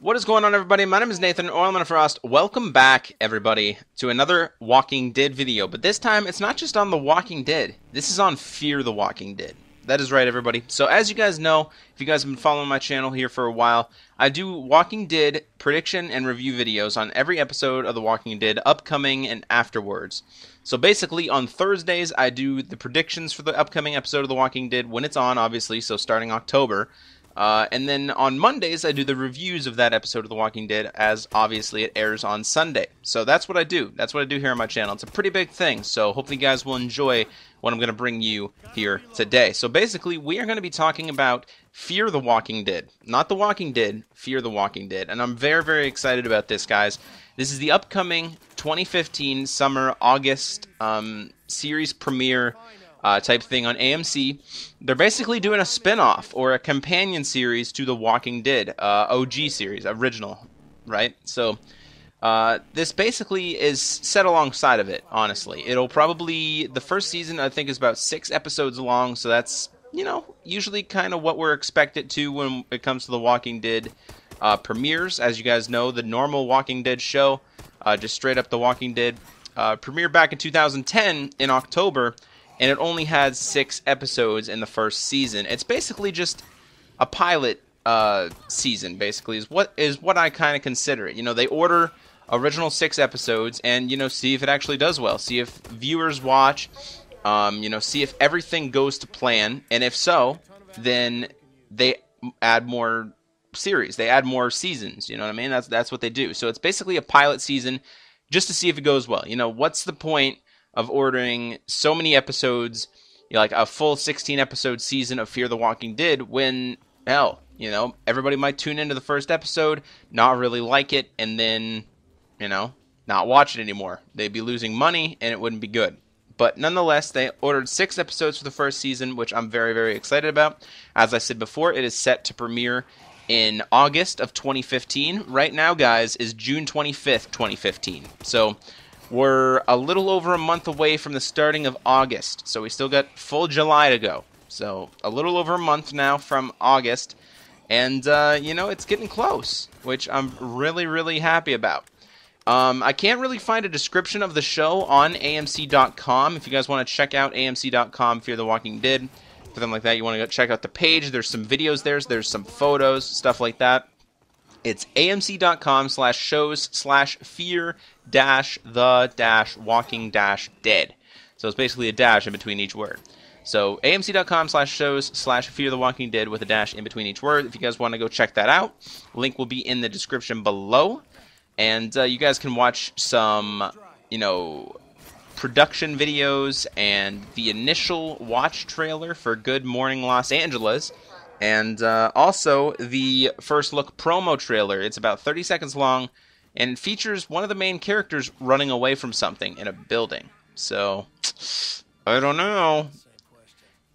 What is going on, everybody? My name is Nathan, or ELEMENTofFROST. Welcome back, everybody, to another Walking Dead video. But this time, it's not just on The Walking Dead. This is on Fear the Walking Dead. That is right, everybody. So as you guys know, if you guys have been following my channel here for a while, I do Walking Dead prediction and review videos on every episode of The Walking Dead, upcoming and afterwards. So basically, on Thursdays, I do the predictions for the upcoming episode of The Walking Dead when it's on, obviously, so starting October. And then on Mondays, I do the reviews of that episode of The Walking Dead, as obviously it airs on Sunday. So that's what I do. That's what I do here on my channel. It's a pretty big thing, so hopefully you guys will enjoy what I'm going to bring you here today. So basically, we are going to be talking about Fear the Walking Dead. Not The Walking Dead, Fear the Walking Dead. And I'm very, very excited about this, guys. This is the upcoming 2015 summer, August series premiere type thing on AMC. They're basically doing a spin-off or a companion series to The Walking Dead, OG series, original, right? So this basically is set alongside of it, honestly. It'll probably, the first season I think is about 6 episodes long, so that's, you know, usually kind of what we're expected to when it comes to The Walking Dead premieres. As you guys know, the normal Walking Dead show, just straight up The Walking Dead, premiered back in 2010 in October, and it only had 6 episodes in the first season. It's basically just a pilot season, basically, is what I kind of consider it. You know, they order original 6 episodes and, you know, see if it actually does well. See if viewers watch, you know, see if everything goes to plan. And if so, then they add more series. They add more seasons, you know what I mean? That's what they do. So it's basically a pilot season just to see if it goes well. You know, what's the point of ordering so many episodes, you know, like a full 16-episode season of Fear the Walking Dead, when, hell, you know, everybody might tune into the first episode, not really like it, and then, you know, not watch it anymore. They'd be losing money, and it wouldn't be good. But nonetheless, they ordered 6 episodes for the first season, which I'm very, very excited about. As I said before, it is set to premiere in August of 2015. Right now, guys, is June 25th, 2015. So we're a little over a month away from the starting of August, so we still got full July to go. So a little over a month now from August, and you know, it's getting close, which I'm really, really happy about. I can't really find a description of the show on AMC.com. If you guys want to check out AMC.com, Fear the Walking Dead, something like that, you want to go check out the page. There's some videos there. There's some photos, stuff like that. It's amc.com/shows/fear-the-walking-dead. So it's basically a dash in between each word. So amc.com/shows/fear the walking dead with a dash in between each word. If you guys want to go check that out, link will be in the description below. And you guys can watch some, you know, production videos and the initial watch trailer for Good Morning Los Angeles. And also the first look promo trailer. It's about 30 seconds long and features one of the main characters running away from something in a building. So, I don't know.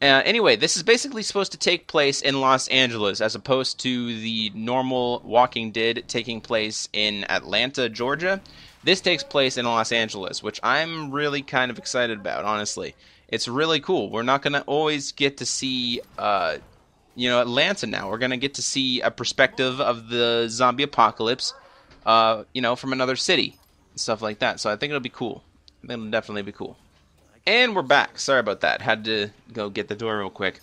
Anyway, this is basically supposed to take place in Los Angeles as opposed to the normal Walking Dead taking place in Atlanta, Georgia. This takes place in Los Angeles, which I'm really kind of excited about, honestly. It's really cool. We're not going to always get to see you know, Atlanta now. We're going to get to see a perspective of the zombie apocalypse, you know, from another city and stuff like that. So I think it'll be cool. I think it'll definitely be cool. And we're back. Sorry about that. Had to go get the door real quick.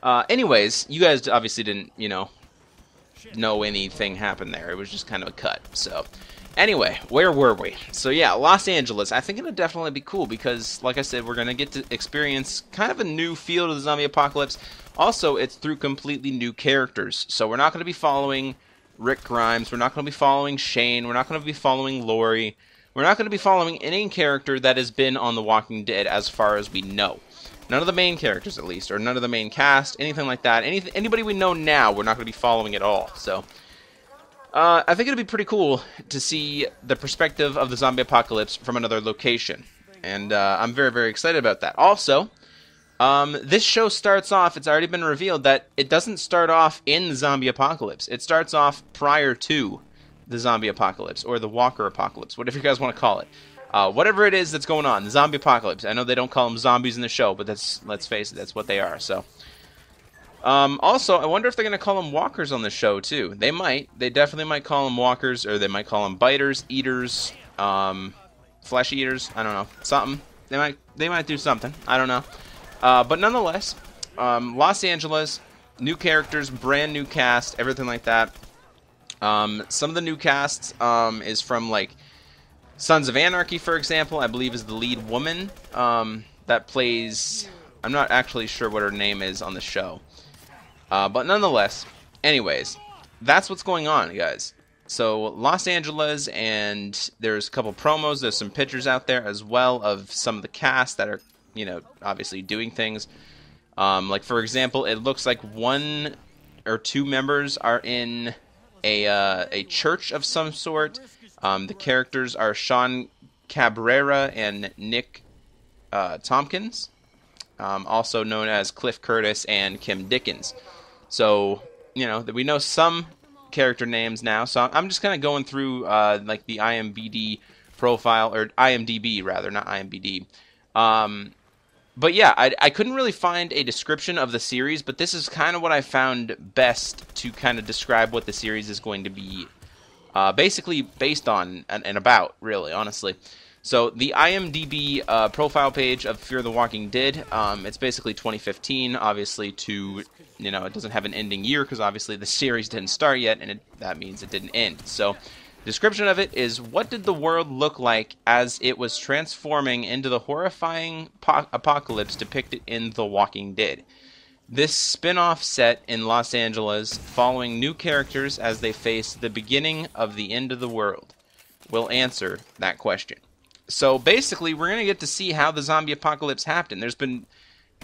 Anyways, you guys obviously didn't, you know anything happened there. It was just kind of a cut. So anyway, where were we? So yeah, Los Angeles. I think it'll definitely be cool because, like I said, we're going to get to experience kind of a new feel to the zombie apocalypse. Also, it's through completely new characters. So we're not going to be following Rick Grimes. We're not going to be following Shane. We're not going to be following Lori. We're not going to be following any character that has been on The Walking Dead as far as we know. None of the main characters, at least, or none of the main cast, anything like that. Anybody we know now, we're not going to be following at all. So I think it'll be pretty cool to see the perspective of the zombie apocalypse from another location. And I'm very, very excited about that. Also, this show starts off, it's already been revealed that it doesn't start off in the zombie apocalypse. It starts off prior to the zombie apocalypse, or the Walker apocalypse, whatever you guys want to call it. Whatever it is that's going on, the zombie apocalypse. I know they don't call them zombies in the show, but that's, let's face it, that's what they are. So Also, I wonder if they're going to call them walkers on the show, too. They might. They definitely might call them walkers, or they might call them biters, eaters, flesh eaters. I don't know. Something. They might do something. I don't know. But nonetheless, Los Angeles, new characters, brand new cast, everything like that. Some of the new casts is from, like, Sons of Anarchy, for example, I believe is the lead woman that plays... I'm not actually sure what her name is on the show. But nonetheless, anyways, that's what's going on, guys. So, Los Angeles, and there's a couple promos, there's some pictures out there as well of some of the cast that are, you know, obviously doing things. Like, for example, it looks like 1 or 2 members are in a church of some sort. The characters are Sean Cabrera and Nick Tompkins, also known as Cliff Curtis and Kim Dickens. So, you know, we know some character names now. So I'm just kind of going through like the IMDb profile, or IMDb rather, not IMDb. But yeah, I couldn't really find a description of the series, but this is kind of what I found best to kind of describe what the series is going to be basically based on and about, really, honestly. So the IMDb profile page of Fear the Walking Dead, it's basically 2015, obviously, to, you know, it doesn't have an ending year because obviously the series didn't start yet, and that means it didn't end. So description of it is, what did the world look like as it was transforming into the horrifying apocalypse depicted in The Walking Dead? This spin-off set in Los Angeles, following new characters as they face the beginning of the end of the world, will answer that question. So basically, we're going to get to see how the zombie apocalypse happened. There's been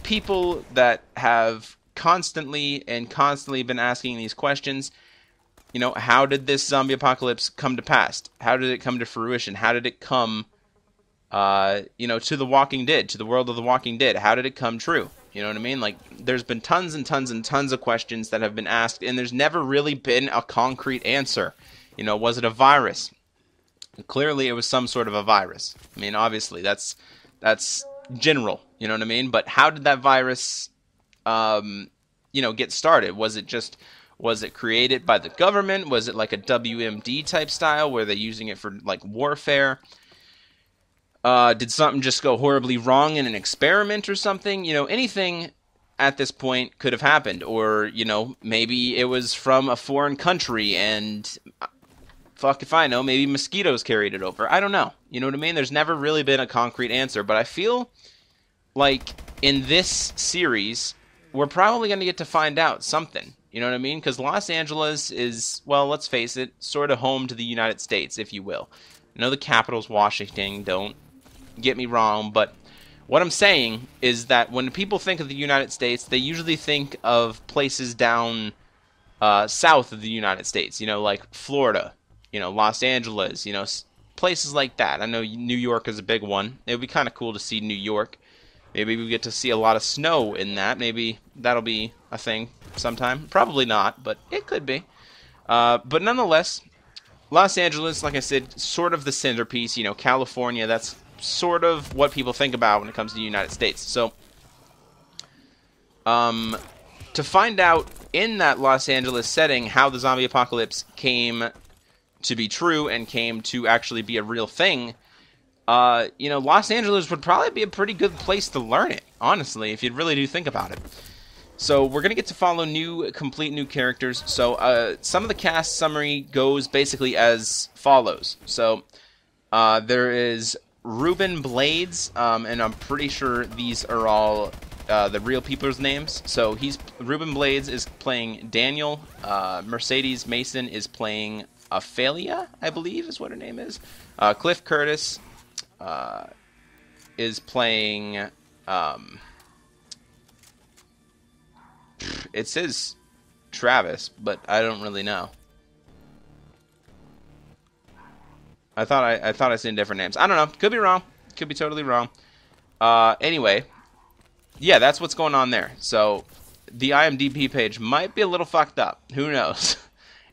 people that have constantly been asking these questions. You know, how did this zombie apocalypse come to pass? How did it come to fruition? How did it come, you know, to The Walking Dead, to the world of The Walking Dead? How did it come true? You know what I mean? Like, there's been tons and tons and tons of questions that have been asked, and there's never really been a concrete answer. You know, was it a virus? Clearly, it was some sort of a virus. I mean, obviously, that's general. You know what I mean? But how did that virus, you know, get started? Was it created by the government? Was it like a WMD type style where they're using it for like warfare? Did something just go horribly wrong in an experiment or something? You know, anything at this point could have happened. Or, you know, maybe it was from a foreign country and, fuck if I know, maybe mosquitoes carried it over. I don't know. You know what I mean? There's never really been a concrete answer. But I feel like in this series, we're probably going to get to find out something. You know what I mean? Because Los Angeles is, well, let's face it, sort of home to the United States, if you will. I know the capital's Washington, don't get me wrong, but what I'm saying is that when people think of the United States, they usually think of places down south of the United States, you know, like Florida, you know, Los Angeles, you know, places like that. I know New York is a big one. It would be kind of cool to see New York. Maybe we get to see a lot of snow in that. Maybe that'll be a thing sometime. Probably not, but it could be. But nonetheless, Los Angeles, like I said, sort of the centerpiece. You know, California, that's sort of what people think about when it comes to the United States. So, to find out in that Los Angeles setting how the zombie apocalypse came to be true and came to actually be a real thing, you know, Los Angeles would probably be a pretty good place to learn it, honestly, if you really do think about it. So we're going to get to follow complete new characters. So some of the cast summary goes basically as follows. So there is Ruben Blades, and I'm pretty sure these are all the real people's names. So Ruben Blades is playing Daniel. Mercedes Mason is playing Ophelia, I believe is what her name is. Cliff Curtis is playing... it says Travis, but I don't really know. I thought I seen different names. I don't know. Could be wrong. Could be totally wrong. Anyway, yeah, that's what's going on there. So the IMDb page might be a little fucked up. Who knows?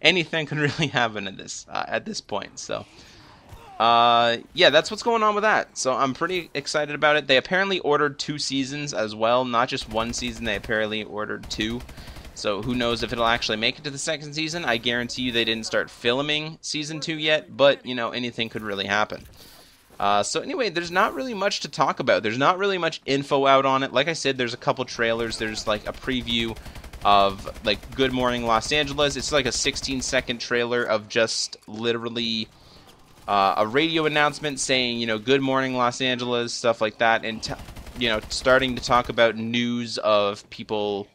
Anything could really happen at this point. So yeah, that's what's going on with that. So I'm pretty excited about it. They apparently ordered 2 seasons as well, not just 1 season. They apparently ordered 2. So who knows if it'll actually make it to the second season. I guarantee you they didn't start filming season 2 yet, but, you know, anything could really happen. So anyway, there's not really much to talk about. There's not really much info out on it. Like I said, there's a couple trailers. There's like a preview of like Good Morning Los Angeles. It's like a 16-second trailer of just literally a radio announcement saying, you know, Good Morning Los Angeles, stuff like that, and you know, starting to talk about news of people,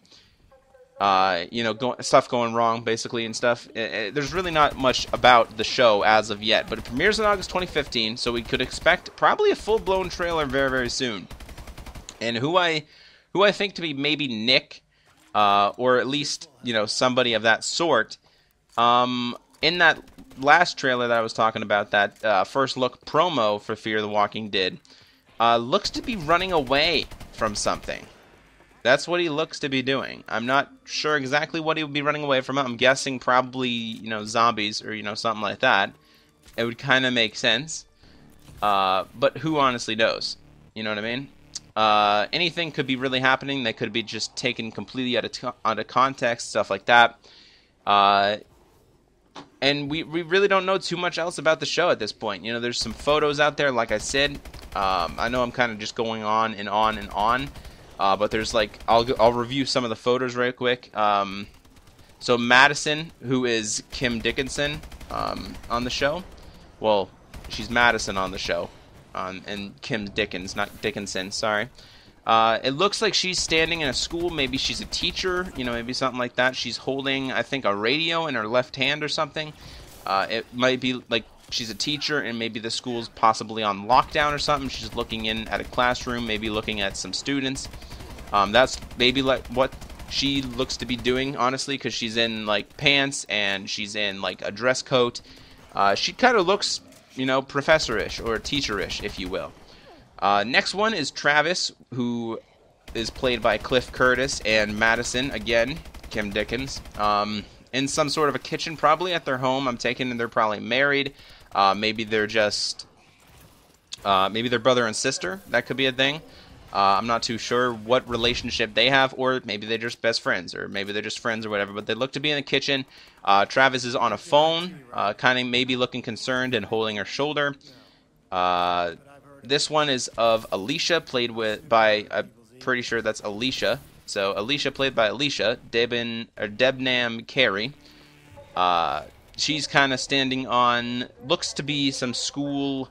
you know, stuff going wrong, basically, and stuff. There's really not much about the show as of yet, but it premieres in August 2015, so we could expect probably a full-blown trailer very, very soon. And who I think to be maybe Nick, or at least, you know, somebody of that sort, in that last trailer that I was talking about, that first look promo for Fear the Walking Dead, looks to be running away from something. That's what he looks to be doing. I'm not sure exactly what he would be running away from. I'm guessing probably, you know, zombies or, you know, something like that. It would kind of make sense. But who honestly knows? You know what I mean? Anything could be really happening. They could be just taken completely out of context, stuff like that. And we really don't know too much else about the show at this point. You know, there's some photos out there, like I said. I know I'm kind of just going on and on and on. But there's like, I'll review some of the photos right quick. So Madison, who is Kim Dickinson on the show. Well, she's Madison on the show. And Kim Dickens, not Dickinson, sorry. It looks like she's standing in a school. Maybe she's a teacher, you know, maybe something like that. She's holding, I think, a radio in her left hand or something. It might be like she's a teacher and maybe the school's possibly on lockdown or something. She's looking in at a classroom, maybe looking at some students. That's maybe like what she looks to be doing, honestly, because she's in like pants and she's in like a dress coat. She kind of looks, you know, professorish or teacherish, if you will. Next one is Travis, who is played by Cliff Curtis, and Madison, again, Kim Dickens, in some sort of a kitchen, probably at their home. I'm taking they're probably married. Maybe they're just, maybe they're brother and sister. That could be a thing. I'm not too sure what relationship they have, or maybe they're just best friends, or maybe they're just friends or whatever, but they look to be in the kitchen. Travis is on a phone, kind of maybe looking concerned and holding her shoulder. This one is of Alicia, played by, I'm pretty sure that's Alicia. So Alicia, played by Alicia, Debnam Carey. She's kind of standing on, looks to be some school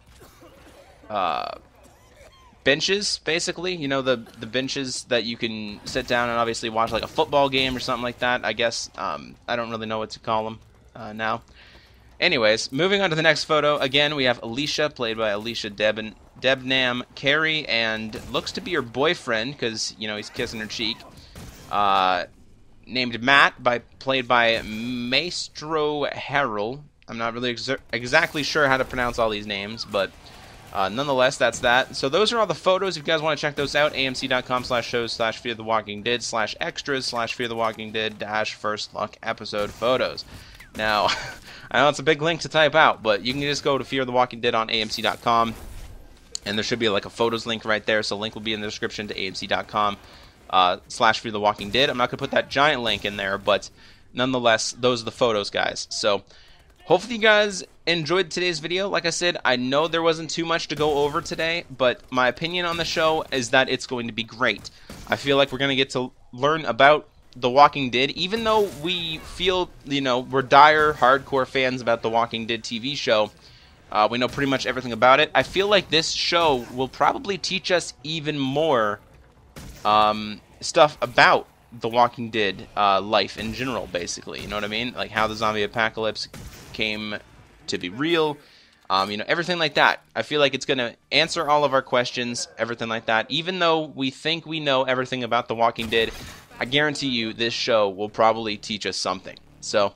benches, basically. You know, the benches that you can sit down and obviously watch like a football game or something like that, I guess. I don't really know what to call them now. Anyways, moving on to the next photo. Again, we have Alicia, played by Alicia Debnam Carey, and looks to be her boyfriend, because, you know, he's kissing her cheek. Named Matt, played by Maestro Harrell. I'm not really exactly sure how to pronounce all these names, but nonetheless, that's that. So those are all the photos. If you guys want to check those out, amc.com/shows/Fear the Walking Dead /extras/Fear the Walking Dead -first look episode photos. Now, I know it's a big link to type out, but you can just go to Fear the Walking Dead on amc.com, and there should be like a photos link right there, so the link will be in the description to amc.com /Fear the Walking Dead. I'm not going to put that giant link in there, but nonetheless, those are the photos, guys. So hopefully you guys enjoyed today's video. Like I said, I know there wasn't too much to go over today, but my opinion on the show is that it's going to be great. I feel like we're going to get to learn about The Walking Dead, even though we feel, you know, we're dire, hardcore fans about The Walking Dead TV show. We know pretty much everything about it. I feel like this show will probably teach us even more stuff about The Walking Dead life in general, basically. You know what I mean? Like how the zombie apocalypse came to be real. You know, everything like that. I feel like it's going to answer all of our questions, everything like that. Even though we think we know everything about The Walking Dead, I guarantee you this show will probably teach us something. So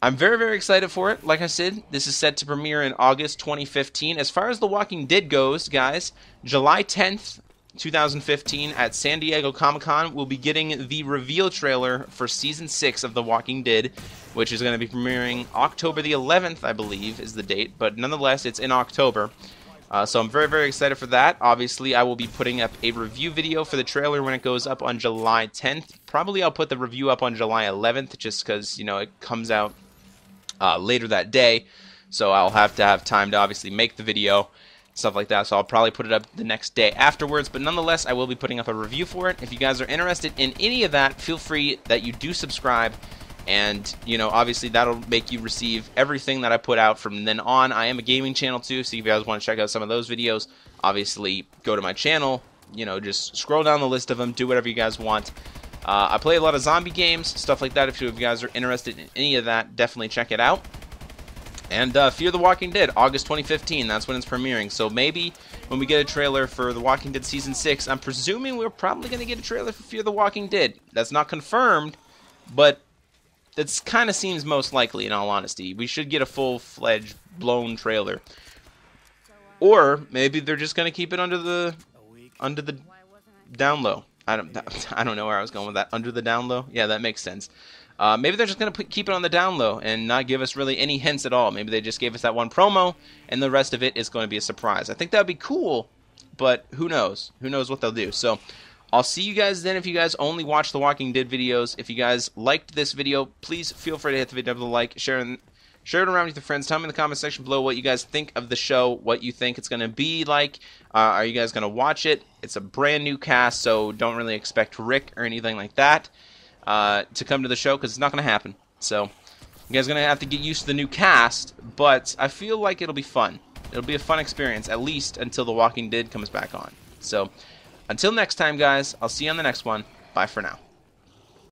I'm very, very excited for it. Like I said, this is set to premiere in August 2015. As far as The Walking Dead goes, guys, July 10th, 2015 at San Diego Comic-Con, we'll be getting the reveal trailer for Season 6 of The Walking Dead, which is going to be premiering October the 11th, I believe, is the date. But nonetheless, it's in October. So I'm very, very excited for that. Obviously, I will be putting up a review video for the trailer when it goes up on July 10th. Probably I'll put the review up on July 11th just because, you know, it comes out later that day. So I'll have to have time to obviously make the video, stuff like that. So I'll probably put it up the next day afterwards. But nonetheless, I will be putting up a review for it. If you guys are interested in any of that, feel free that you do subscribe. And, you know, obviously that'll make you receive everything that I put out from then on. I am a gaming channel too, so if you guys want to check out some of those videos, obviously go to my channel, you know, just scroll down the list of them, do whatever you guys want. I play a lot of zombie games, stuff like that. If you guys are interested in any of that, definitely check it out. And Fear the Walking Dead, August 2015, that's when it's premiering. So maybe when we get a trailer for The Walking Dead Season 6, I'm presuming we're probably going to get a trailer for Fear the Walking Dead. That's not confirmed, but that kind of seems most likely, in all honesty. We should get a full-fledged, blown trailer. Or maybe they're just going to keep it under the down low. I don't know where I was going with that. Under the down low? Yeah, that makes sense. Maybe they're just going to keep it on the down low and not give us really any hints at all. Maybe they just gave us that one promo, and the rest of it is going to be a surprise. I think that would be cool, but who knows? Who knows what they'll do? So I'll see you guys then if you guys only watch the Walking Dead videos. If you guys liked this video, please feel free to hit the video with a like, share it around with your friends. Tell me in the comment section below what you guys think of the show, what you think it's going to be like. Are you guys going to watch it? It's a brand new cast, so don't really expect Rick or anything like that to come to the show because it's not going to happen. So you guys are going to have to get used to the new cast, but I feel like it'll be fun. It'll be a fun experience, at least until The Walking Dead comes back on. So until next time, guys, I'll see you on the next one. Bye for now.